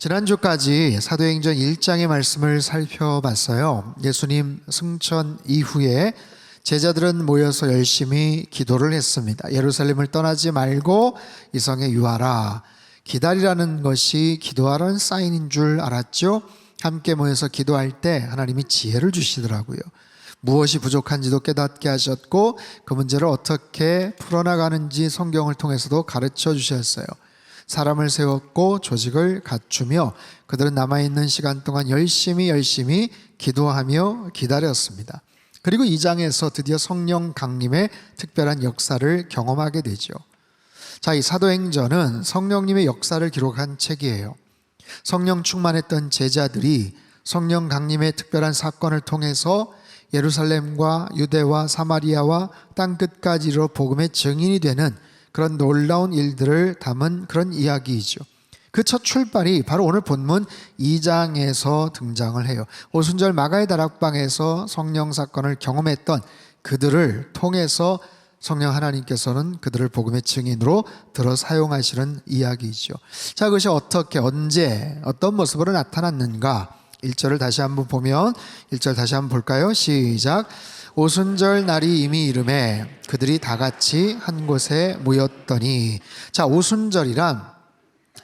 지난주까지 사도행전 1장의 말씀을 살펴봤어요. 예수님 승천 이후에 제자들은 모여서 열심히 기도를 했습니다. 예루살렘을 떠나지 말고 이 성에 유하라. 기다리라는 것이 기도하라는 사인인 줄 알았죠. 함께 모여서 기도할 때 하나님이 지혜를 주시더라고요. 무엇이 부족한지도 깨닫게 하셨고 그 문제를 어떻게 풀어나가는지 성경을 통해서도 가르쳐 주셨어요. 사람을 세웠고 조직을 갖추며 그들은 남아있는 시간 동안 열심히 기도하며 기다렸습니다. 그리고 2장에서 드디어 성령 강림의 특별한 역사를 경험하게 되죠. 자, 이 사도행전은 성령님의 역사를 기록한 책이에요. 성령 충만했던 제자들이 성령 강림의 특별한 사건을 통해서 예루살렘과 유대와 사마리아와 땅끝까지 이르러 복음의 증인이 되는 그런 놀라운 일들을 담은 그런 이야기이죠. 그 첫 출발이 바로 오늘 본문 2장에서 등장을 해요. 오순절 마가의 다락방에서 성령 사건을 경험했던 그들을 통해서 성령 하나님께서는 그들을 복음의 증인으로 들어 사용하시는 이야기이죠. 자, 그것이 어떻게, 언제, 어떤 모습으로 나타났는가? 1절을 다시 한번 보면 1절 다시 한번 볼까요? 시작. 오순절 날이 이미 이름에 그들이 다 같이 한 곳에 모였더니, 자, 오순절이란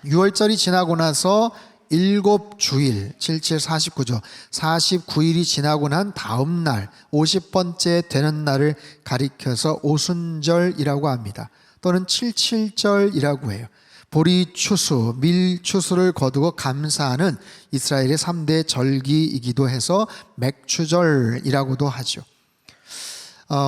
6월절이 지나고 나서 7주일, 77, 49죠. 49일이 지나고 난 다음 날 50번째 되는 날을 가리켜서 오순절이라고 합니다. 또는 77절이라고 해요. 보리 추수, 밀 추수를 거두고 감사하는 이스라엘의 3대 절기이기도 해서 맥추절이라고도 하죠.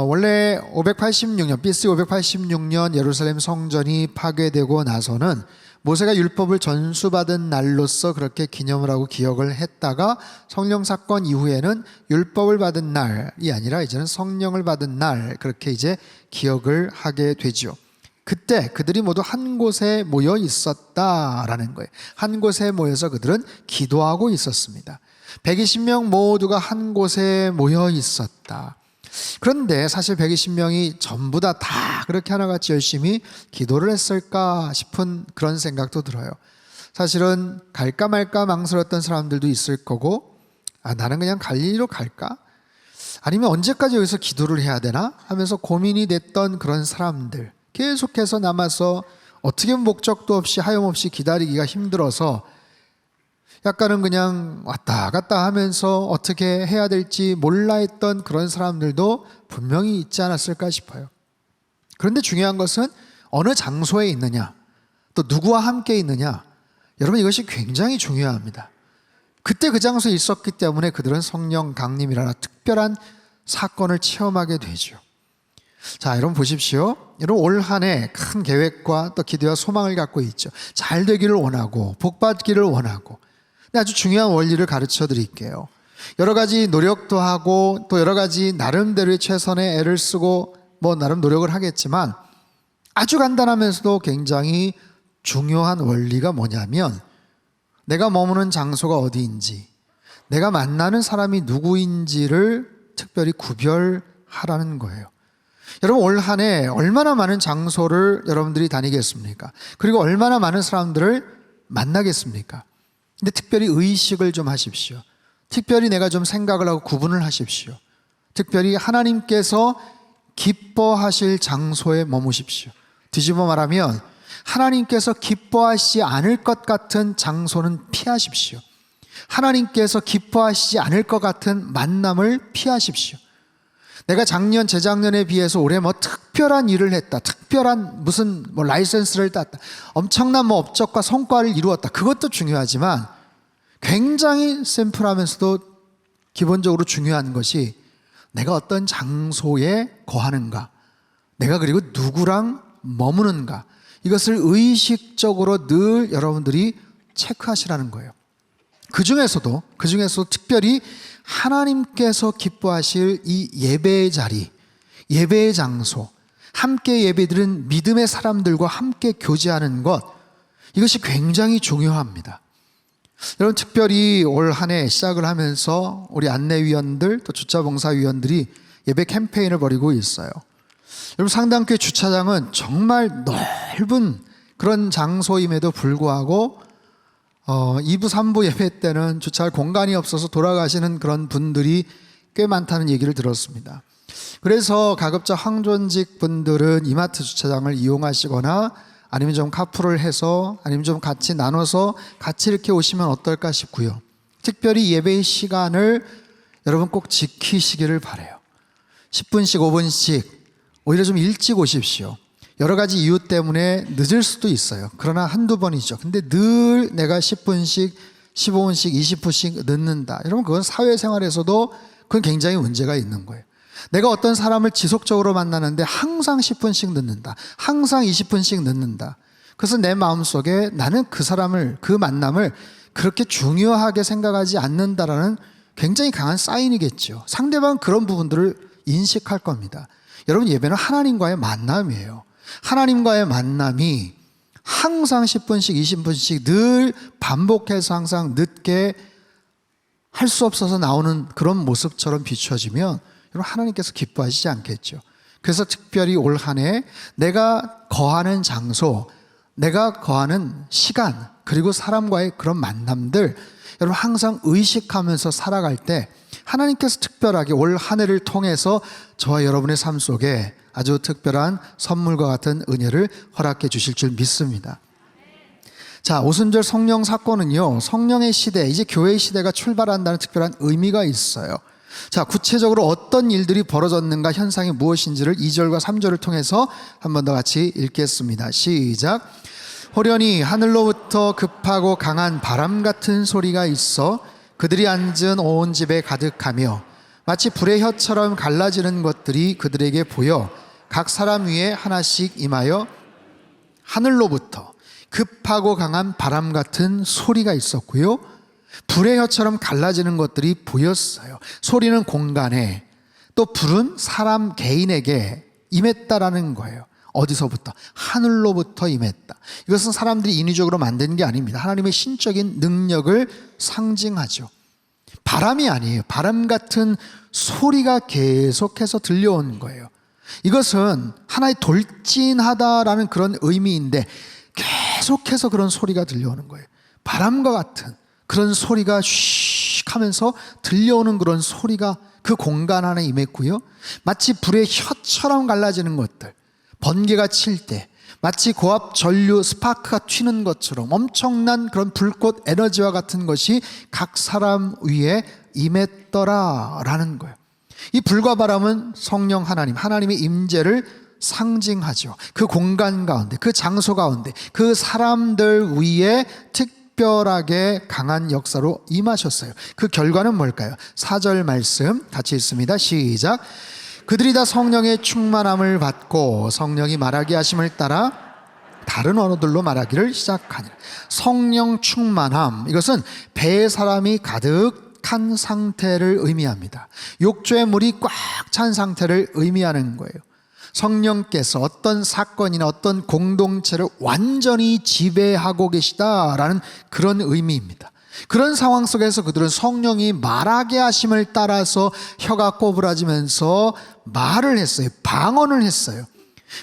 원래 586년, BC 586년 예루살렘 성전이 파괴되고 나서는 모세가 율법을 전수받은 날로서 그렇게 기념을 하고 기억을 했다가 성령 사건 이후에는 율법을 받은 날이 아니라 이제는 성령을 받은 날, 그렇게 이제 기억을 하게 되죠. 그때 그들이 모두 한 곳에 모여 있었다라는 거예요. 한 곳에 모여서 그들은 기도하고 있었습니다. 120명 모두가 한 곳에 모여 있었다. 그런데 사실 120명이 전부 다 그렇게 하나같이 열심히 기도를 했을까 싶은 그런 생각도 들어요. 사실은 갈까 말까 망설였던 사람들도 있을 거고, 나는 그냥 갈릴리로 갈까? 아니면 언제까지 여기서 기도를 해야 되나? 하면서 고민이 됐던 그런 사람들, 계속해서 남아서 어떻게 목적도 없이 하염없이 기다리기가 힘들어서 약간은 그냥 왔다 갔다 하면서 어떻게 해야 될지 몰라 했던 그런 사람들도 분명히 있지 않았을까 싶어요. 그런데 중요한 것은 어느 장소에 있느냐, 또 누구와 함께 있느냐, 여러분 이것이 굉장히 중요합니다. 그때 그 장소에 있었기 때문에 그들은 성령 강림이라는 특별한 사건을 체험하게 되죠. 자, 여러분 보십시오. 여러분 올 한 해 큰 계획과 또 기대와 소망을 갖고 있죠. 잘 되기를 원하고 복 받기를 원하고. 근데 아주 중요한 원리를 가르쳐 드릴게요. 여러 가지 노력도 하고 또 여러 가지 나름대로의 최선의 애를 쓰고 나름 노력을 하겠지만 아주 간단하면서도 굉장히 중요한 원리가 뭐냐면 내가 머무는 장소가 어디인지, 내가 만나는 사람이 누구인지를 특별히 구별하라는 거예요. 여러분 올 한 해 얼마나 많은 장소를 여러분들이 다니겠습니까? 그리고 얼마나 많은 사람들을 만나겠습니까? 근데 특별히 의식을 좀 하십시오. 특별히 내가 좀 생각을 하고 구분을 하십시오. 특별히 하나님께서 기뻐하실 장소에 머무십시오. 뒤집어 말하면 하나님께서 기뻐하시지 않을 것 같은 장소는 피하십시오. 하나님께서 기뻐하시지 않을 것 같은 만남을 피하십시오. 내가 작년, 재작년에 비해서 올해 특별한 일을 했다, 특별한 무슨 라이센스를 땄다, 엄청난 업적과 성과를 이루었다, 그것도 중요하지만 굉장히 샘플하면서도 기본적으로 중요한 것이 내가 어떤 장소에 거하는가, 내가 그리고 누구랑 머무는가, 이것을 의식적으로 늘 여러분들이 체크하시라는 거예요. 그 중에서도 특별히 하나님께서 기뻐하실 이 예배의 자리, 예배의 장소, 함께 예배드린 믿음의 사람들과 함께 교제하는 것, 이것이 굉장히 중요합니다. 여러분 특별히 올 한 해 시작을 하면서 우리 안내위원들 또 주차봉사위원들이 예배 캠페인을 벌이고 있어요. 여러분 상당교회 주차장은 정말 넓은 그런 장소임에도 불구하고 2부, 3부 예배 때는 주차할 공간이 없어서 돌아가시는 그런 분들이 꽤 많다는 얘기를 들었습니다. 그래서 가급적 항존직 분들은 이마트 주차장을 이용하시거나 아니면 좀 카풀을 해서 아니면 좀 같이 나눠서 같이 이렇게 오시면 어떨까 싶고요. 특별히 예배의 시간을 여러분 꼭 지키시기를 바라요. 10분씩 5분씩 오히려 좀 일찍 오십시오. 여러 가지 이유 때문에 늦을 수도 있어요. 그러나 한두 번이죠. 근데 늘 내가 10분씩 15분씩 20분씩 늦는다. 여러분 그건 사회생활에서도 그건 굉장히 문제가 있는 거예요. 내가 어떤 사람을 지속적으로 만나는데 항상 10분씩 늦는다. 항상 20분씩 늦는다. 그래서 내 마음속에 나는 그 사람을, 그 만남을 그렇게 중요하게 생각하지 않는다라는 굉장히 강한 사인이겠죠. 상대방은 그런 부분들을 인식할 겁니다. 여러분 예배는 하나님과의 만남이에요. 하나님과의 만남이 항상 10분씩 20분씩 늘 반복해서 항상 늦게 할 수 없어서 나오는 그런 모습처럼 비춰지면 여러분 하나님께서 기뻐하시지 않겠죠. 그래서 특별히 올 한 해 내가 거하는 장소, 내가 거하는 시간, 그리고 사람과의 그런 만남들 여러분 항상 의식하면서 살아갈 때 하나님께서 특별하게 올 한 해를 통해서 저와 여러분의 삶 속에 아주 특별한 선물과 같은 은혜를 허락해 주실 줄 믿습니다. 자, 오순절 성령 사건은요, 성령의 시대, 이제 교회의 시대가 출발한다는 특별한 의미가 있어요. 자, 구체적으로 어떤 일들이 벌어졌는가, 현상이 무엇인지를 2절과 3절을 통해서 한 번 더 같이 읽겠습니다. 시작. 호련히 하늘로부터 급하고 강한 바람 같은 소리가 있어 그들이 앉은 온 집에 가득하며 마치 불의 혀처럼 갈라지는 것들이 그들에게 보여 각 사람 위에 하나씩 임하여 하늘로부터 급하고 강한 바람 같은 소리가 있었고요. 불의 혀처럼 갈라지는 것들이 보였어요. 소리는 공간에, 또 불은 사람 개인에게 임했다라는 거예요. 어디서부터? 하늘로부터 임했다. 이것은 사람들이 인위적으로 만든 게 아닙니다. 하나님의 신적인 능력을 상징하죠. 바람이 아니에요. 바람 같은 소리가 계속해서 들려온 거예요. 이것은 하나의 돌진하다라는 그런 의미인데 계속해서 그런 소리가 들려오는 거예요. 바람과 같은 그런 소리가 슉 하면서 들려오는 그런 소리가 그 공간 안에 임했고요. 마치 불의 혀처럼 갈라지는 것들, 번개가 칠 때 마치 고압 전류 스파크가 튀는 것처럼 엄청난 그런 불꽃 에너지와 같은 것이 각 사람 위에 임했더라라는 거예요. 이 불과 바람은 성령 하나님, 하나님의 임재를 상징하죠. 그 공간 가운데, 그 장소 가운데, 그 사람들 위에 특별하게 강한 역사로 임하셨어요. 그 결과는 뭘까요? 4절 말씀 같이 읽습니다. 시작. 그들이 다 성령의 충만함을 받고 성령이 말하게 하심을 따라 다른 언어들로 말하기를 시작하니라. 성령 충만함, 이것은 배에 사람이 가득한 상태를 의미합니다. 욕조의 물이 꽉 찬 상태를 의미하는 거예요. 성령께서 어떤 사건이나 어떤 공동체를 완전히 지배하고 계시다라는 그런 의미입니다. 그런 상황 속에서 그들은 성령이 말하게 하심을 따라서 혀가 꼬부라지면서 말을 했어요. 방언을 했어요.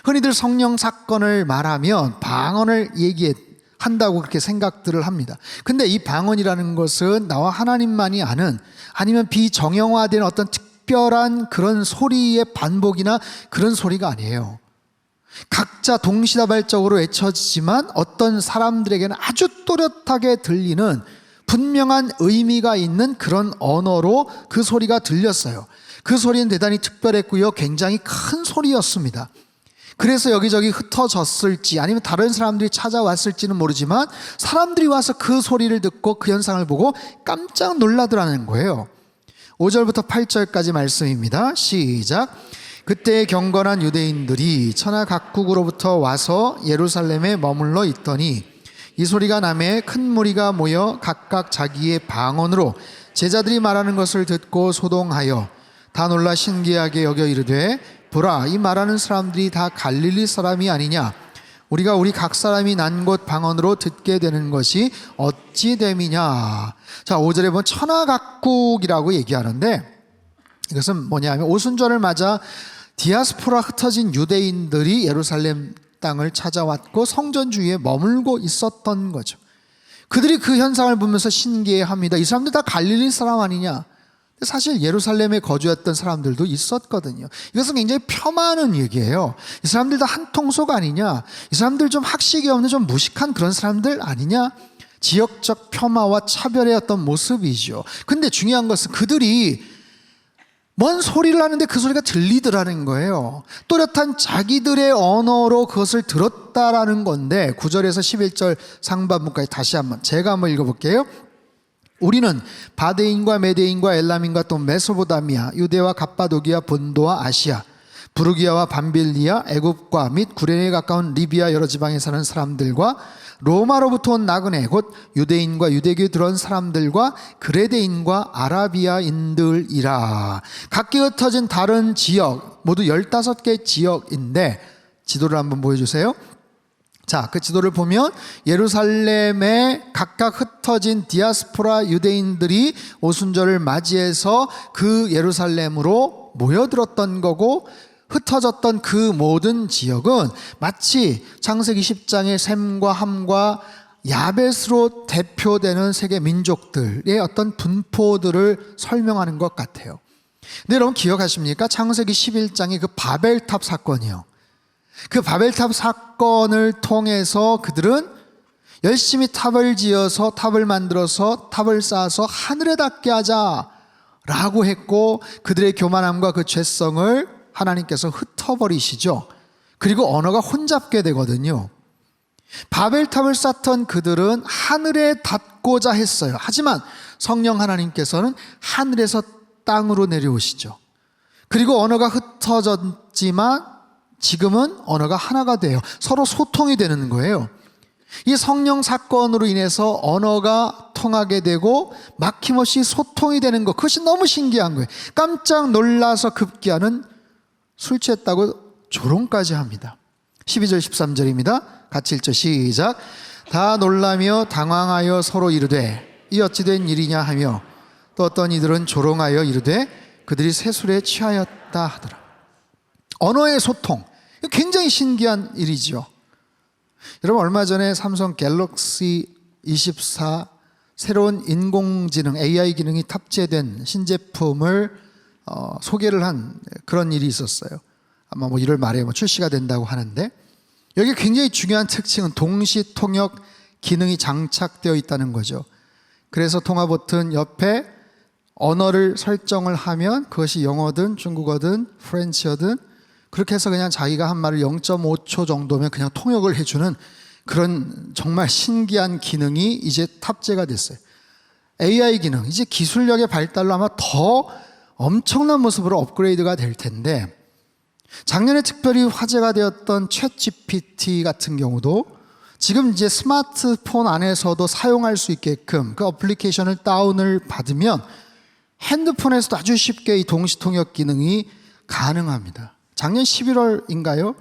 흔히들 성령 사건을 말하면 방언을 얘기한다고 그렇게 생각들을 합니다. 근데 이 방언이라는 것은 나와 하나님만이 아는, 아니면 비정형화된 어떤 특별한 그런 소리의 반복이나 그런 소리가 아니에요. 각자 동시다발적으로 외쳐지지만 어떤 사람들에게는 아주 또렷하게 들리는 분명한 의미가 있는 그런 언어로 그 소리가 들렸어요. 그 소리는 대단히 특별했고요. 굉장히 큰 소리였습니다. 그래서 여기저기 흩어졌을지 아니면 다른 사람들이 찾아왔을지는 모르지만 사람들이 와서 그 소리를 듣고 그 현상을 보고 깜짝 놀라더라는 거예요. 5절부터 8절까지 말씀입니다. 시작. 그때 경건한 유대인들이 천하 각국으로부터 와서 예루살렘에 머물러 있더니 이 소리가 나매 큰 무리가 모여 각각 자기의 방언으로 제자들이 말하는 것을 듣고 소동하여 다 놀라 신기하게 여겨 이르되 보라, 이 말하는 사람들이 다 갈릴리 사람이 아니냐? 우리가 우리 각 사람이 난 곳 방언으로 듣게 되는 것이 어찌 됨이냐? 자, 5절에 보면 천하 각국이라고 얘기하는데 이것은 뭐냐 하면 오순절을 맞아 디아스포라 흩어진 유대인들이 예루살렘 땅을 찾아왔고 성전 주위에 머물고 있었던 거죠. 그들이 그 현상을 보면서 신기해합니다. 이 사람들 다 갈릴리 사람 아니냐? 사실 예루살렘에 거주했던 사람들도 있었거든요. 이것은 굉장히 폄하하는 얘기예요. 이 사람들 다 한통속 아니냐? 이 사람들 좀 학식이 없는 좀 무식한 그런 사람들 아니냐? 지역적 폄하와 차별의 어떤 모습이죠. 근데 중요한 것은 그들이 뭔 소리를 하는데 그 소리가 들리더라는 거예요. 또렷한 자기들의 언어로 그것을 들었다라는 건데 9절에서 11절 상반부까지 다시 한번 제가 한번 읽어볼게요. 우리는 바데인과 메데인과 엘람인과 또 메소보다미아, 유대와 갑바도기아, 본도와 아시아, 부르기아와 밤빌리아, 애굽과 및 구레네에 가까운 리비아 여러 지방에 사는 사람들과 로마로부터 온 나그네 곧 유대인과 유대교에 들어온 사람들과 그레데인과 아라비아인들이라. 각기 흩어진 다른 지역 모두 15개 지역인데 지도를 한번 보여주세요. 자, 그 지도를 보면 예루살렘에 각각 흩어진 디아스포라 유대인들이 오순절을 맞이해서 그 예루살렘으로 모여들었던 거고, 흩어졌던 그 모든 지역은 마치 창세기 10장의 셈과 함과 야벳으로 대표되는 세계 민족들의 어떤 분포들을 설명하는 것 같아요. 근데 여러분 기억하십니까? 창세기 11장의 그 바벨탑 사건이요. 그 바벨탑 사건을 통해서 그들은 열심히 탑을 지어서 탑을 만들어서 탑을 쌓아서 하늘에 닿게 하자라고 했고, 그들의 교만함과 그 죄성을 하나님께서 흩어버리시죠. 그리고 언어가 혼잡게 되거든요. 바벨탑을 쌓던 그들은 하늘에 닿고자 했어요. 하지만 성령 하나님께서는 하늘에서 땅으로 내려오시죠. 그리고 언어가 흩어졌지만 지금은 언어가 하나가 돼요. 서로 소통이 되는 거예요. 이 성령 사건으로 인해서 언어가 통하게 되고 막힘없이 소통이 되는 것, 그것이 너무 신기한 거예요. 깜짝 놀라서 급기야는 술 취했다고 조롱까지 합니다. 12절 13절입니다. 같이 읽죠. 시작. 다 놀라며 당황하여 서로 이르되 이 어찌 된 일이냐 하며, 또 어떤 이들은 조롱하여 이르되 그들이 새술에 취하였다 하더라. 언어의 소통, 굉장히 신기한 일이죠. 여러분 얼마 전에 삼성 갤럭시 24 새로운 인공지능 AI 기능이 탑재된 신제품을 소개를 한 그런 일이 있었어요. 아마 뭐 1월 말에 출시가 된다고 하는데, 여기 굉장히 중요한 특징은 동시 통역 기능이 장착되어 있다는 거죠. 그래서 통화 버튼 옆에 언어를 설정을 하면 그것이 영어든 중국어든 프렌치어든 그렇게 해서 그냥 자기가 한 말을 0.5초 정도면 그냥 통역을 해주는 그런 정말 신기한 기능이 이제 탑재가 됐어요. AI 기능, 이제 기술력의 발달로 아마 더 엄청난 모습으로 업그레이드가 될 텐데, 작년에 특별히 화제가 되었던 챗GPT 같은 경우도 지금 이제 스마트폰 안에서도 사용할 수 있게끔 그 어플리케이션을 다운을 받으면 핸드폰에서도 아주 쉽게 이 동시통역 기능이 가능합니다. 작년 11월인가요?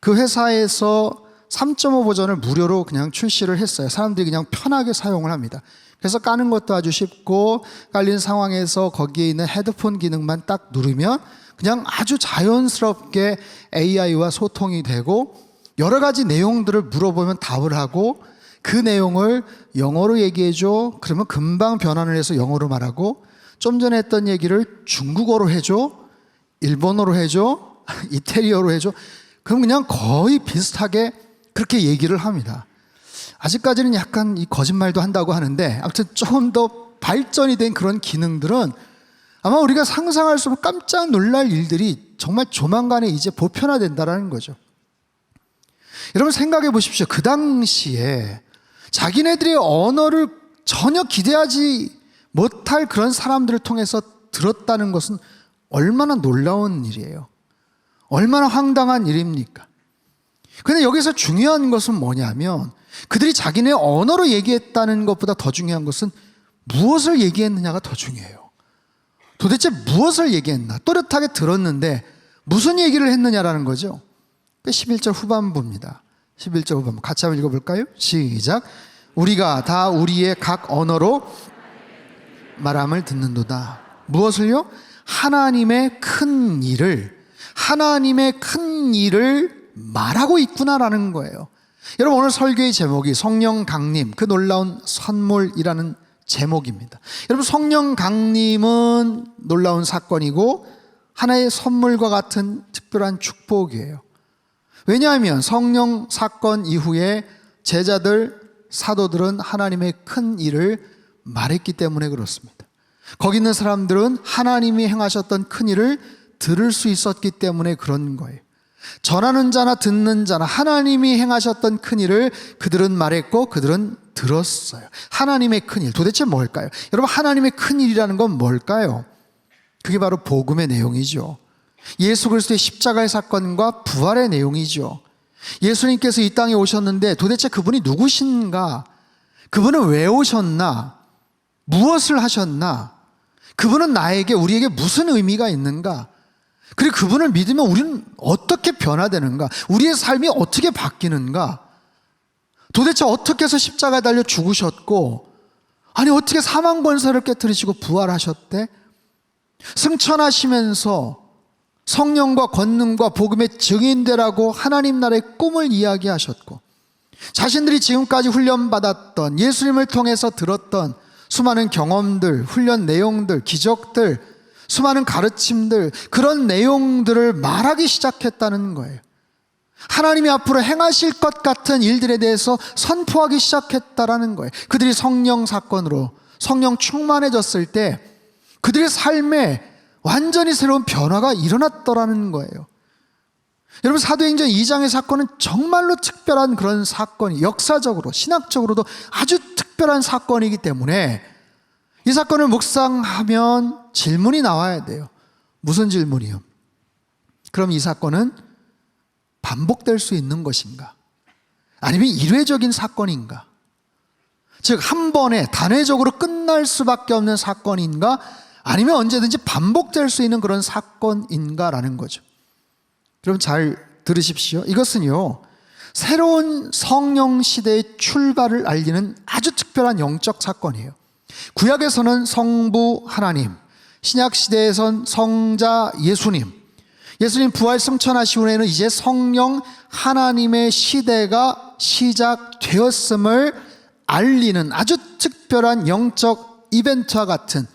그 회사에서 3.5 버전을 무료로 그냥 출시를 했어요. 사람들이 그냥 편하게 사용을 합니다. 그래서 까는 것도 아주 쉽고, 깔린 상황에서 거기에 있는 헤드폰 기능만 딱 누르면 그냥 아주 자연스럽게 AI와 소통이 되고, 여러 가지 내용들을 물어보면 답을 하고, 그 내용을 영어로 얘기해줘. 그러면 금방 변환을 해서 영어로 말하고, 좀 전에 했던 얘기를 중국어로 해줘, 일본어로 해줘, 이태리어로 해줘. 그럼 그냥 거의 비슷하게 그렇게 얘기를 합니다. 아직까지는 약간 이 거짓말도 한다고 하는데, 아무튼 조금 더 발전이 된 그런 기능들은 아마 우리가 상상할 수 없는 깜짝 놀랄 일들이 정말 조만간에 이제 보편화된다는 거죠. 여러분 생각해 보십시오. 그 당시에 자기네들의 언어를 전혀 기대하지 못할 그런 사람들을 통해서 들었다는 것은 얼마나 놀라운 일이에요. 얼마나 황당한 일입니까? 근데 여기서 중요한 것은 뭐냐면, 그들이 자기네 언어로 얘기했다는 것보다 더 중요한 것은 무엇을 얘기했느냐가 더 중요해요. 도대체 무엇을 얘기했나? 또렷하게 들었는데 무슨 얘기를 했느냐라는 거죠. 11절 후반부입니다. 11절 후반부 같이 한번 읽어볼까요? 시작. 우리가 다 우리의 각 언어로 말함을 듣는도다. 무엇을요? 하나님의 큰 일을 말하고 있구나라는 거예요. 여러분, 오늘 설교의 제목이 성령 강림, 그 놀라운 선물이라는 제목입니다. 여러분, 성령 강림은 놀라운 사건이고 하나의 선물과 같은 특별한 축복이에요. 왜냐하면 성령 사건 이후에 제자들, 사도들은 하나님의 큰 일을 말했기 때문에 그렇습니다. 거기 있는 사람들은 하나님이 행하셨던 큰 일을 들을 수 있었기 때문에 그런 거예요. 전하는 자나 듣는 자나 하나님이 행하셨던 큰 일을 그들은 말했고 그들은 들었어요. 하나님의 큰 일, 도대체 뭘까요? 여러분, 하나님의 큰 일이라는 건 뭘까요? 그게 바로 복음의 내용이죠. 예수 그리스도의 십자가의 사건과 부활의 내용이죠. 예수님께서 이 땅에 오셨는데 도대체 그분이 누구신가? 그분은 왜 오셨나? 무엇을 하셨나? 그분은 나에게, 우리에게 무슨 의미가 있는가? 그리고 그분을 믿으면 우리는 어떻게 변화되는가? 우리의 삶이 어떻게 바뀌는가? 도대체 어떻게 해서 십자가에 달려 죽으셨고, 아니 어떻게 사망 권세를 깨뜨리시고 부활하셨대? 승천하시면서 성령과 권능과 복음의 증인되라고 하나님 나라의 꿈을 이야기하셨고, 자신들이 지금까지 훈련받았던, 예수님을 통해서 들었던 수많은 경험들, 훈련 내용들, 기적들, 수많은 가르침들, 그런 내용들을 말하기 시작했다는 거예요. 하나님이 앞으로 행하실 것 같은 일들에 대해서 선포하기 시작했다라는 거예요. 그들이 성령 사건으로 성령 충만해졌을 때 그들의 삶에 완전히 새로운 변화가 일어났더라는 거예요. 여러분, 사도행전 2장의 사건은 정말로 특별한 그런 사건이, 역사적으로 신학적으로도 아주 특별한 사건이기 때문에 이 사건을 묵상하면 질문이 나와야 돼요. 무슨 질문이요? 그럼 이 사건은 반복될 수 있는 것인가? 아니면 일회적인 사건인가? 즉, 한 번에 단회적으로 끝날 수밖에 없는 사건인가? 아니면 언제든지 반복될 수 있는 그런 사건인가라는 거죠. 여러분, 잘 들으십시오. 이것은요, 새로운 성령 시대의 출발을 알리는 아주 특별한 영적 사건이에요. 구약에서는 성부 하나님, 신약 시대에선 성자 예수님, 예수님 부활 승천하신 후에는 이제 성령 하나님의 시대가 시작되었음을 알리는 아주 특별한 영적 이벤트와 같은,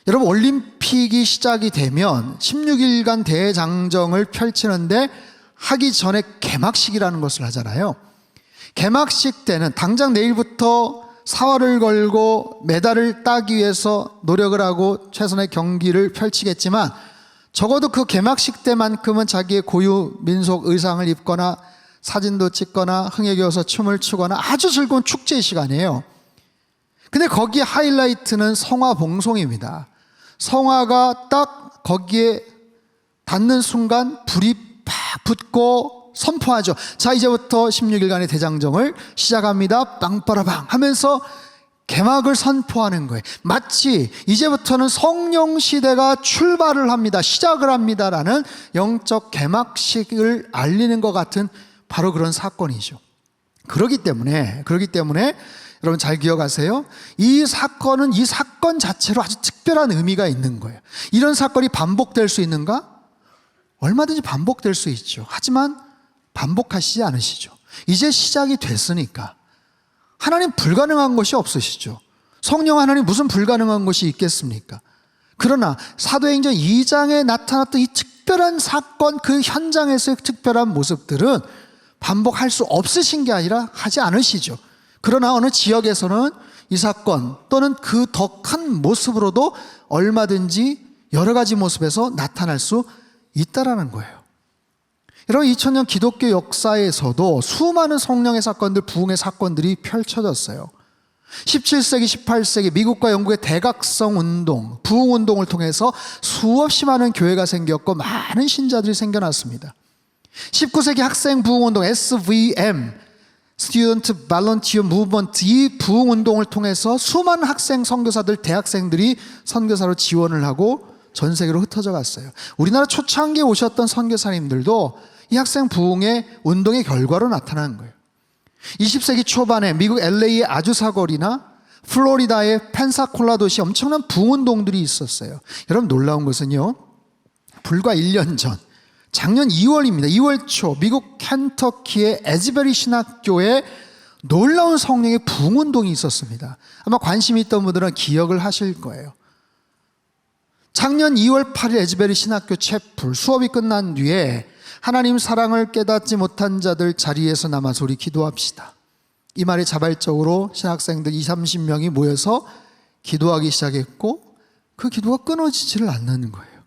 여러분, 올림픽이 시작이 되면 16일간 대장정을 펼치는데 하기 전에 개막식이라는 것을 하잖아요. 개막식 때는 당장 내일부터 사활을 걸고 메달을 따기 위해서 노력을 하고 최선의 경기를 펼치겠지만, 적어도 그 개막식 때만큼은 자기의 고유 민속 의상을 입거나 사진도 찍거나 흥에 겨워서 춤을 추거나 아주 즐거운 축제의 시간이에요. 근데 거기에 하이라이트는 성화 봉송입니다. 성화가 딱 거기에 닿는 순간 불이 팍 붙고 선포하죠. 자, 이제부터 16일간의 대장정을 시작합니다. 빵빠라빵 하면서 개막을 선포하는 거예요. 마치 이제부터는 성령 시대가 출발을 합니다. 시작을 합니다라는 영적 개막식을 알리는 것 같은 바로 그런 사건이죠. 그렇기 때문에 여러분 잘 기억하세요. 이 사건은 이 사건 자체로 아주 특별한 의미가 있는 거예요. 이런 사건이 반복될 수 있는가? 얼마든지 반복될 수 있죠. 하지만 반복하시지 않으시죠. 이제 시작이 됐으니까. 하나님 불가능한 것이 없으시죠. 성령 하나님 무슨 불가능한 것이 있겠습니까? 그러나 사도행전 2장에 나타났던 이 특별한 사건, 그 현장에서의 특별한 모습들은 반복할 수 없으신 게 아니라 하지 않으시죠. 그러나 어느 지역에서는 이 사건 또는 그 더 큰 모습으로도 얼마든지 여러 가지 모습에서 나타날 수 있다라는 거예요. 여러분, 2000년 기독교 역사에서도 수많은 성령의 사건들, 부흥의 사건들이 펼쳐졌어요. 17세기, 18세기 미국과 영국의 대각성 운동, 부흥 운동을 통해서 수없이 많은 교회가 생겼고 많은 신자들이 생겨났습니다. 19세기 학생 부흥 운동 SVM, Student Volunteer Movement, 이 부흥 운동을 통해서 수많은 학생 선교사들, 대학생들이 선교사로 지원을 하고 전 세계로 흩어져 갔어요. 우리나라 초창기에 오셨던 선교사님들도 이 학생 부흥의 운동의 결과로 나타난 거예요. 20세기 초반에 미국 LA의 아주사거리나 플로리다의 펜사콜라 도시 엄청난 부흥 운동들이 있었어요. 여러분, 놀라운 것은요, 불과 1년 전 작년 2월입니다. 2월 초 미국 켄터키의 에즈베리 신학교에 놀라운 성령의 부흥운동이 있었습니다. 아마 관심이 있던 분들은 기억을 하실 거예요. 작년 2월 8일 에즈베리 신학교 채플 수업이 끝난 뒤에 하나님 사랑을 깨닫지 못한 자들 자리에서 남아서 우리 기도합시다. 이 말에 자발적으로 신학생들 20-30명이 모여서 기도하기 시작했고 그 기도가 끊어지지를 않는 거예요.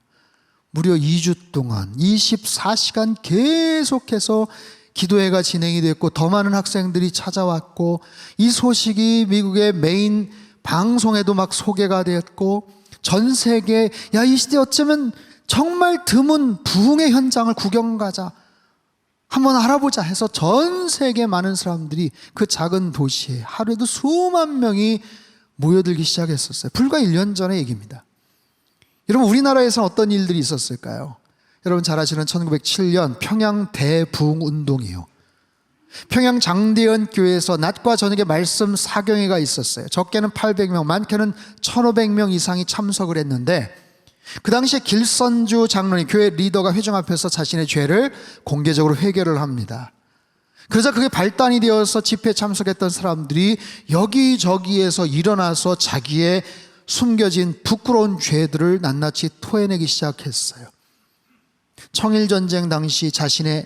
무려 2주 동안 24시간 계속해서 기도회가 진행이 됐고 더 많은 학생들이 찾아왔고 이 소식이 미국의 메인 방송에도 막 소개가 됐고 전 세계 야, 이 시대 어쩌면 정말 드문 부흥의 현장을 구경 가자, 한번 알아보자 해서 전 세계 많은 사람들이 그 작은 도시에 하루에도 수만 명이 모여들기 시작했었어요. 불과 1년 전의 얘기입니다. 여러분, 우리나라에서 어떤 일들이 있었을까요? 여러분 잘 아시는 1907년 평양 대부흥운동이요. 평양 장대현 교회에서 낮과 저녁에 말씀 사경회가 있었어요. 적게는 800명, 많게는 1500명 이상이 참석을 했는데 그 당시에 길선주 장로님, 교회 리더가 회중 앞에서 자신의 죄를 공개적으로 회개를 합니다. 그러자 그게 발단이 되어서 집회에 참석했던 사람들이 여기저기에서 일어나서 자기의 숨겨진 부끄러운 죄들을 낱낱이 토해내기 시작했어요. 청일전쟁 당시 자신의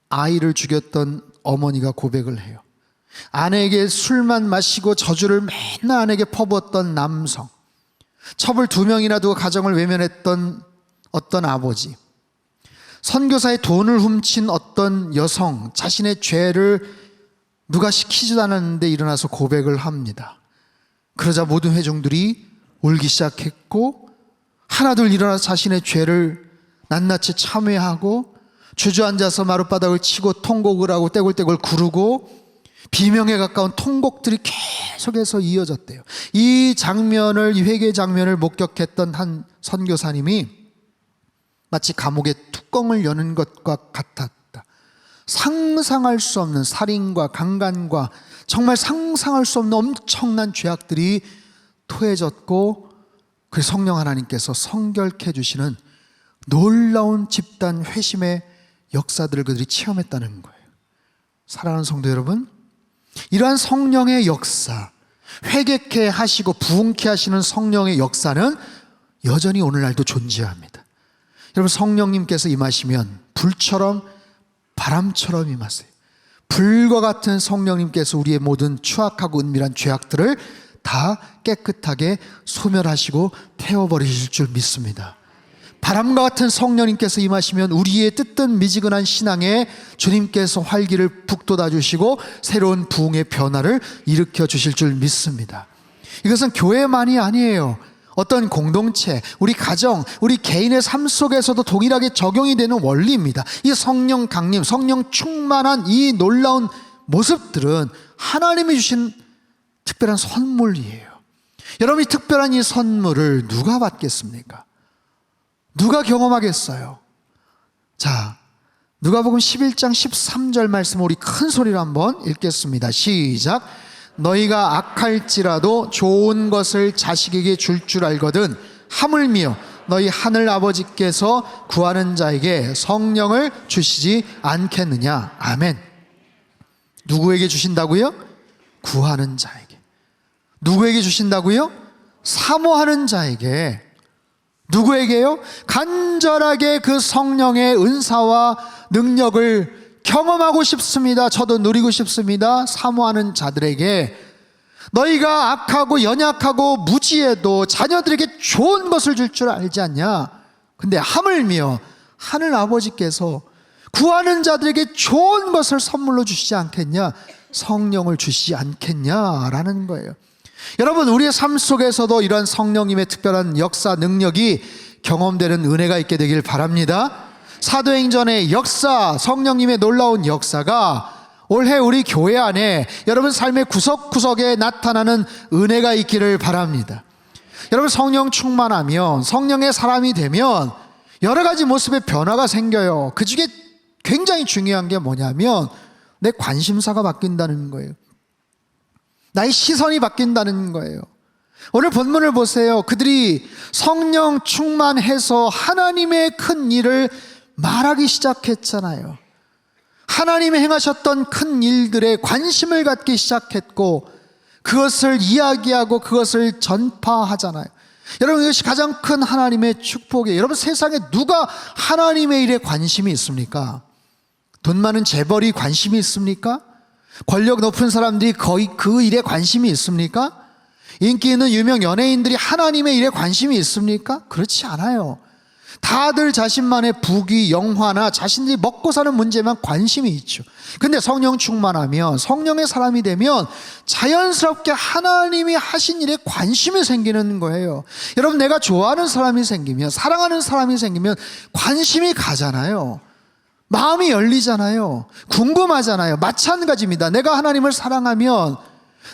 아이를 죽였던 어머니가 고백을 해요. 아내에게 술만 마시고 저주를 맨날 아내에게 퍼부었던 남성, 첩을 2명이나 두고 가정을 외면했던 어떤 아버지, 선교사의 돈을 훔친 어떤 여성, 자신의 죄를 누가 시키지도 않았는데 일어나서 고백을 합니다. 그러자 모든 회중들이 울기 시작했고 하나둘 일어나서 자신의 죄를 낱낱이 참회하고 주저앉아서 마룻바닥을 치고 통곡을 하고 떼굴떼굴 구르고 비명에 가까운 통곡들이 계속해서 이어졌대요. 이 장면을, 이 회개 장면을 목격했던 한 선교사님이 마치 감옥의 뚜껑을 여는 것과 같았다. 상상할 수 없는 살인과 강간과 정말 상상할 수 없는 엄청난 죄악들이 토해졌고 그 성령 하나님께서 성결케 해주시는 놀라운 집단 회심의 역사들을 그들이 체험했다는 거예요. 사랑하는 성도 여러분, 이러한 성령의 역사, 회개케 하시고 부흥케 하시는 성령의 역사는 여전히 오늘날도 존재합니다. 여러분, 성령님께서 임하시면 불처럼 바람처럼 임하세요. 불과 같은 성령님께서 우리의 모든 추악하고 은밀한 죄악들을 다 깨끗하게 소멸하시고 태워버리실 줄 믿습니다. 바람과 같은 성령님께서 임하시면 우리의 뜨뜻 미지근한 신앙에 주님께서 활기를 북돋아 주시고 새로운 부흥의 변화를 일으켜 주실 줄 믿습니다. 이것은 교회만이 아니에요. 어떤 공동체, 우리 가정, 우리 개인의 삶 속에서도 동일하게 적용이 되는 원리입니다. 이 성령 강림, 성령 충만한 이 놀라운 모습들은 하나님이 주신 특별한 선물이에요. 여러분이 특별한 이 선물을 누가 받겠습니까? 누가 경험하겠어요? 자, 누가복음 11장 13절 말씀 우리 큰 소리로 한번 읽겠습니다. 시작. 너희가 악할지라도 좋은 것을 자식에게 줄 알거든 하물며 너희 하늘 아버지께서 구하는 자에게 성령을 주시지 않겠느냐. 아멘. 누구에게 주신다고요? 구하는 자에게. 누구에게 주신다고요? 사모하는 자에게. 누구에게요? 간절하게 그 성령의 은사와 능력을 경험하고 싶습니다. 저도 누리고 싶습니다. 사모하는 자들에게. 너희가 악하고 연약하고 무지해도 자녀들에게 좋은 것을 줄 알지 않냐? 근데 하물며 하늘 아버지께서 구하는 자들에게 좋은 것을 선물로 주시지 않겠냐? 성령을 주시지 않겠냐라는 거예요. 여러분, 우리의 삶 속에서도 이러한 성령님의 특별한 역사 능력이 경험되는 은혜가 있게 되길 바랍니다. 사도행전의 역사, 성령님의 놀라운 역사가 올해 우리 교회 안에 여러분 삶의 구석구석에 나타나는 은혜가 있기를 바랍니다. 여러분, 성령 충만하면, 성령의 사람이 되면 여러 가지 모습의 변화가 생겨요. 그 중에 굉장히 중요한 게 뭐냐면 내 관심사가 바뀐다는 거예요. 나의 시선이 바뀐다는 거예요. 오늘 본문을 보세요. 그들이 성령 충만해서 하나님의 큰 일을 말하기 시작했잖아요. 하나님이 행하셨던 큰 일들에 관심을 갖기 시작했고 그것을 이야기하고 그것을 전파하잖아요. 여러분, 이것이 가장 큰 하나님의 축복이에요. 여러분, 세상에 누가 하나님의 일에 관심이 있습니까? 돈 많은 재벌이 관심이 있습니까? 권력 높은 사람들이 거의 그 일에 관심이 있습니까? 인기 있는 유명 연예인들이 하나님의 일에 관심이 있습니까? 그렇지 않아요. 다들 자신만의 부귀, 영화나 자신들이 먹고 사는 문제만 관심이 있죠. 근데 성령 충만하면, 성령의 사람이 되면 자연스럽게 하나님이 하신 일에 관심이 생기는 거예요. 여러분, 내가 좋아하는 사람이 생기면, 사랑하는 사람이 생기면 관심이 가잖아요. 마음이 열리잖아요. 궁금하잖아요. 마찬가지입니다. 내가 하나님을 사랑하면,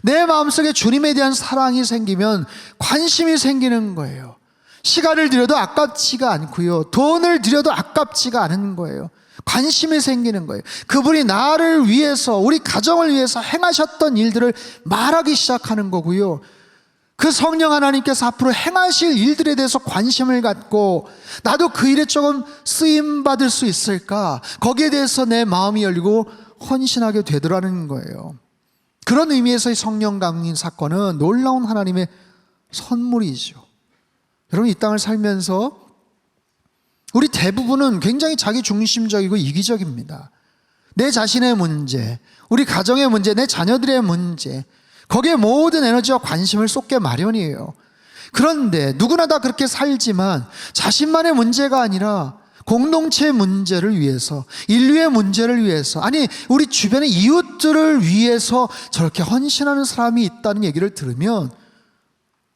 내 마음속에 주님에 대한 사랑이 생기면 관심이 생기는 거예요. 시간을 들여도 아깝지가 않고요, 돈을 들여도 아깝지가 않은 거예요. 관심이 생기는 거예요. 그분이 나를 위해서, 우리 가정을 위해서 행하셨던 일들을 말하기 시작하는 거고요, 그 성령 하나님께서 앞으로 행하실 일들에 대해서 관심을 갖고 나도 그 일에 조금 쓰임받을 수 있을까, 거기에 대해서 내 마음이 열리고 헌신하게 되더라는 거예요. 그런 의미에서의 성령 강림 사건은 놀라운 하나님의 선물이죠. 여러분, 이 땅을 살면서 우리 대부분은 굉장히 자기중심적이고 이기적입니다. 내 자신의 문제, 우리 가정의 문제, 내 자녀들의 문제, 거기에 모든 에너지와 관심을 쏟게 마련이에요. 그런데 누구나 다 그렇게 살지만 자신만의 문제가 아니라 공동체의 문제를 위해서, 인류의 문제를 위해서, 아니 우리 주변의 이웃들을 위해서 저렇게 헌신하는 사람이 있다는 얘기를 들으면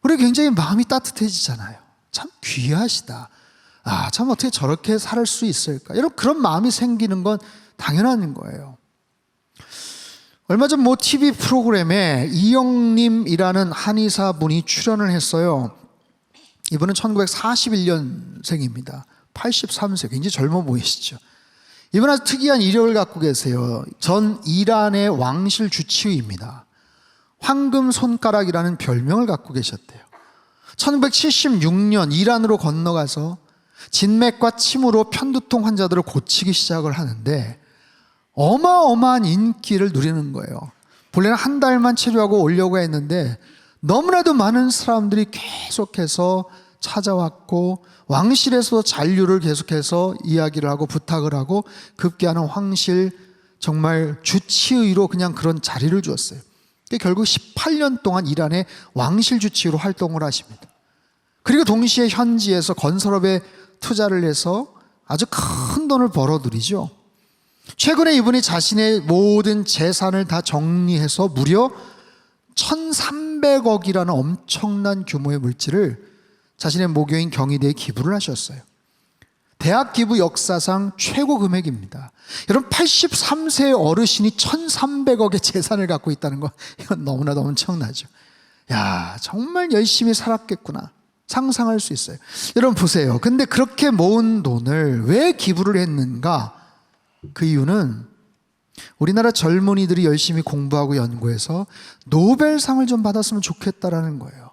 우리 굉장히 마음이 따뜻해지잖아요. 참 귀하시다. 참 어떻게 저렇게 살 수 있을까? 여러분, 그런 마음이 생기는 건 당연한 거예요. 얼마 전 TV 프로그램에 이영림이라는 한의사 분이 출연을 했어요. 이분은 1941년생입니다. 83세, 굉장히 젊어 보이시죠? 이분 아주 특이한 이력을 갖고 계세요. 전 이란의 왕실 주치의입니다. 황금 손가락이라는 별명을 갖고 계셨대요. 1976년 이란으로 건너가서 진맥과 침으로 편두통 환자들을 고치기 시작을 하는데 어마어마한 인기를 누리는 거예요. 본래는 한 달만 치료하고 오려고 했는데 너무나도 많은 사람들이 계속해서 찾아왔고 왕실에서 잔류를 계속해서 이야기를 하고 부탁을 하고 급기야는 황실 정말 주치의로 그냥 그런 자리를 주었어요. 결국 18년 동안 이란의 왕실 주치의로 활동을 하십니다. 그리고 동시에 현지에서 건설업에 투자를 해서 아주 큰 돈을 벌어들이죠. 최근에 이분이 자신의 모든 재산을 다 정리해서 무려 1300억이라는 엄청난 규모의 물질을 자신의 모교인 경희대에 기부를 하셨어요. 대학 기부 역사상 최고 금액입니다. 여러분, 83세의 어르신이 1300억의 재산을 갖고 있다는 거, 이건 너무나도 엄청나죠. 정말 열심히 살았겠구나 상상할 수 있어요. 여러분 보세요. 근데 그렇게 모은 돈을 왜 기부를 했는가? 그 이유는 우리나라 젊은이들이 열심히 공부하고 연구해서 노벨상을 좀 받았으면 좋겠다라는 거예요.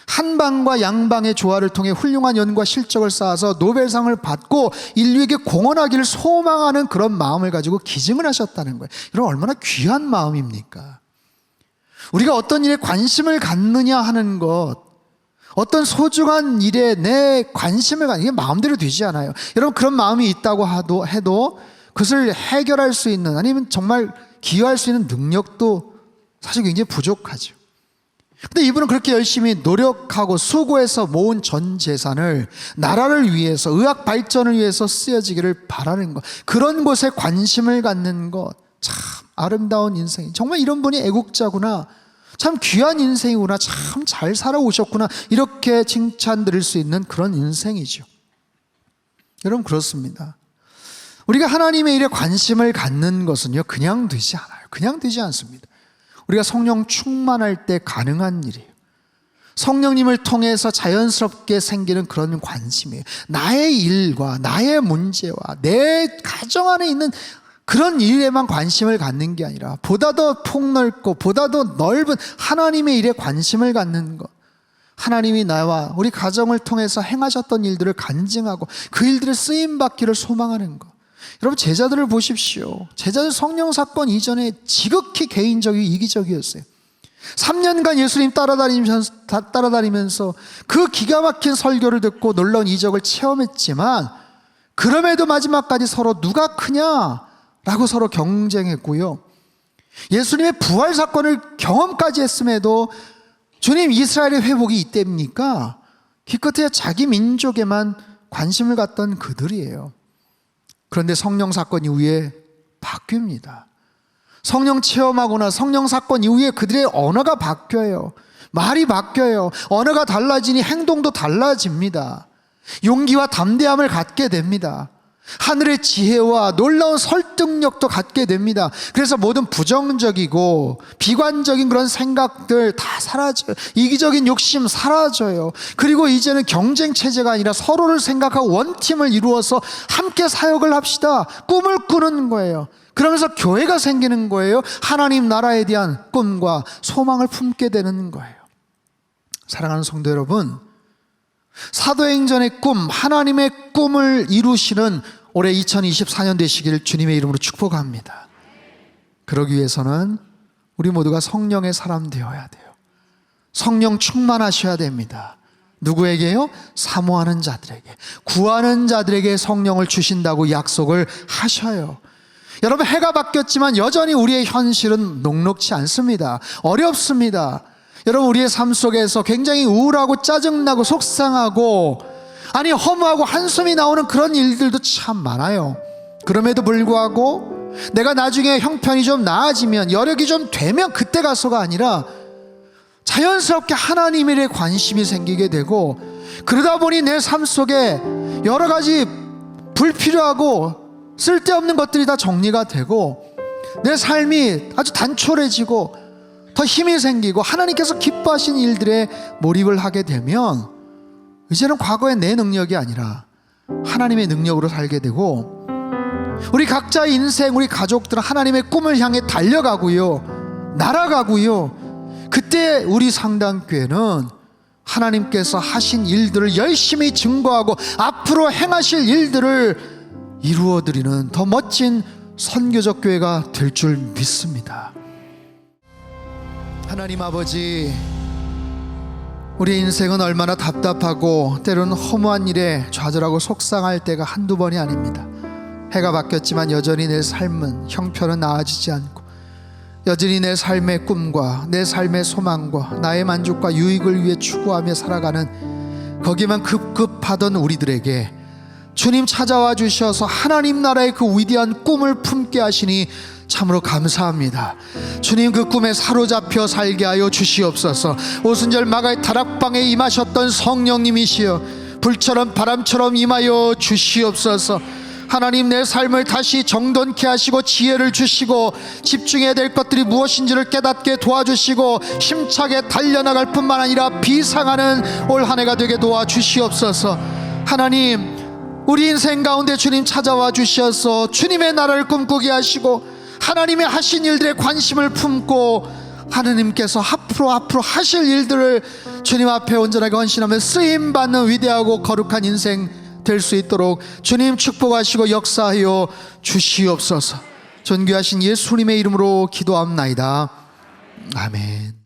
한방과 양방의 조화를 통해 훌륭한 연구와 실적을 쌓아서 노벨상을 받고 인류에게 공헌하기를 소망하는 그런 마음을 가지고 기증을 하셨다는 거예요. 여러분, 얼마나 귀한 마음입니까? 우리가 어떤 일에 관심을 갖느냐 하는 것, 어떤 소중한 일에 내 관심을 갖는 게 마음대로 되지 않아요. 여러분, 그런 마음이 있다고 해도 그것을 해결할 수 있는, 아니면 정말 기여할 수 있는 능력도 사실 굉장히 부족하죠. 근데 이분은 그렇게 열심히 노력하고 수고해서 모은 전 재산을 나라를 위해서, 의학 발전을 위해서 쓰여지기를 바라는 것, 그런 것에 관심을 갖는 것, 참 아름다운 인생. 정말 이런 분이 애국자구나, 참 귀한 인생이구나, 참 잘 살아오셨구나, 이렇게 칭찬 드릴 수 있는 그런 인생이죠. 여러분, 그렇습니다. 우리가 하나님의 일에 관심을 갖는 것은요, 그냥 되지 않아요. 그냥 되지 않습니다. 우리가 성령 충만할 때 가능한 일이에요. 성령님을 통해서 자연스럽게 생기는 그런 관심이에요. 나의 일과 나의 문제와 내 가정 안에 있는 그런 일에만 관심을 갖는 게 아니라 보다 더 폭넓고 보다 더 넓은 하나님의 일에 관심을 갖는 것. 하나님이 나와 우리 가정을 통해서 행하셨던 일들을 간증하고 그 일들을 쓰임받기를 소망하는 것. 여러분, 제자들을 보십시오. 제자들 성령 사건 이전에 지극히 개인적이고 이기적이었어요. 3년간 예수님 따라다니면서 그 기가 막힌 설교를 듣고 놀라운 이적을 체험했지만, 그럼에도 마지막까지 서로 누가 크냐라고 서로 경쟁했고요. 예수님의 부활 사건을 경험까지 했음에도 주님, 이스라엘의 회복이 이때입니까? 기껏해야 자기 민족에만 관심을 갖던 그들이에요. 그런데 성령 사건 이후에 바뀝니다. 성령 체험하거나 성령 사건 이후에 그들의 언어가 바뀌어요. 말이 바뀌어요. 언어가 달라지니 행동도 달라집니다. 용기와 담대함을 갖게 됩니다. 하늘의 지혜와 놀라운 설득력도 갖게 됩니다. 그래서 모든 부정적이고 비관적인 그런 생각들 다 사라져요. 이기적인 욕심 사라져요. 그리고 이제는 경쟁 체제가 아니라 서로를 생각하고 원팀을 이루어서 함께 사역을 합시다. 꿈을 꾸는 거예요. 그러면서 교회가 생기는 거예요. 하나님 나라에 대한 꿈과 소망을 품게 되는 거예요. 사랑하는 성도 여러분, 사도행전의 꿈, 하나님의 꿈을 이루시는 올해 2024년 되시기를 주님의 이름으로 축복합니다. 그러기 위해서는 우리 모두가 성령의 사람 되어야 돼요. 성령 충만하셔야 됩니다. 누구에게요? 사모하는 자들에게, 구하는 자들에게 성령을 주신다고 약속을 하셔요. 여러분, 해가 바뀌었지만 여전히 우리의 현실은 녹록지 않습니다. 어렵습니다. 여러분, 우리의 삶 속에서 굉장히 우울하고 짜증나고 속상하고, 아니 허무하고 한숨이 나오는 그런 일들도 참 많아요. 그럼에도 불구하고 내가 나중에 형편이 좀 나아지면, 여력이 좀 되면 그때 가서가 아니라 자연스럽게 하나님 일에 관심이 생기게 되고, 그러다 보니 내 삶 속에 여러 가지 불필요하고 쓸데없는 것들이 다 정리가 되고, 내 삶이 아주 단촐해지고 더 힘이 생기고 하나님께서 기뻐하신 일들에 몰입을 하게 되면, 이제는 과거의 내 능력이 아니라 하나님의 능력으로 살게 되고, 우리 각자의 인생, 우리 가족들은 하나님의 꿈을 향해 달려가고요, 날아가고요. 그때 우리 상당교회는 하나님께서 하신 일들을 열심히 증거하고 앞으로 행하실 일들을 이루어드리는 더 멋진 선교적 교회가 될 줄 믿습니다. 하나님 아버지, 우리 인생은 얼마나 답답하고 때로는 허무한 일에 좌절하고 속상할 때가 한두 번이 아닙니다. 해가 바뀌었지만 여전히 내 삶은, 형편은 나아지지 않고, 여전히 내 삶의 꿈과 내 삶의 소망과 나의 만족과 유익을 위해 추구하며 살아가는 거기만 급급하던 우리들에게 주님 찾아와 주셔서 하나님 나라의 그 위대한 꿈을 품게 하시니 참으로 감사합니다. 주님, 그 꿈에 사로잡혀 살게 하여 주시옵소서. 오순절 마가의 다락방에 임하셨던 성령님이시여 불처럼 바람처럼 임하여 주시옵소서. 하나님, 내 삶을 다시 정돈케 하시고 지혜를 주시고 집중해야 될 것들이 무엇인지를 깨닫게 도와주시고 힘차게 달려나갈 뿐만 아니라 비상하는 올 한 해가 되게 도와주시옵소서. 하나님, 우리 인생 가운데 주님 찾아와 주셔서 주님의 나라를 꿈꾸게 하시고 하나님의 하신 일들에 관심을 품고 하나님께서 앞으로 하실 일들을 주님 앞에 온전하게 헌신하며 쓰임받는 위대하고 거룩한 인생 될 수 있도록 주님 축복하시고 역사하여 주시옵소서. 존귀하신 예수님의 이름으로 기도합나이다. 아멘.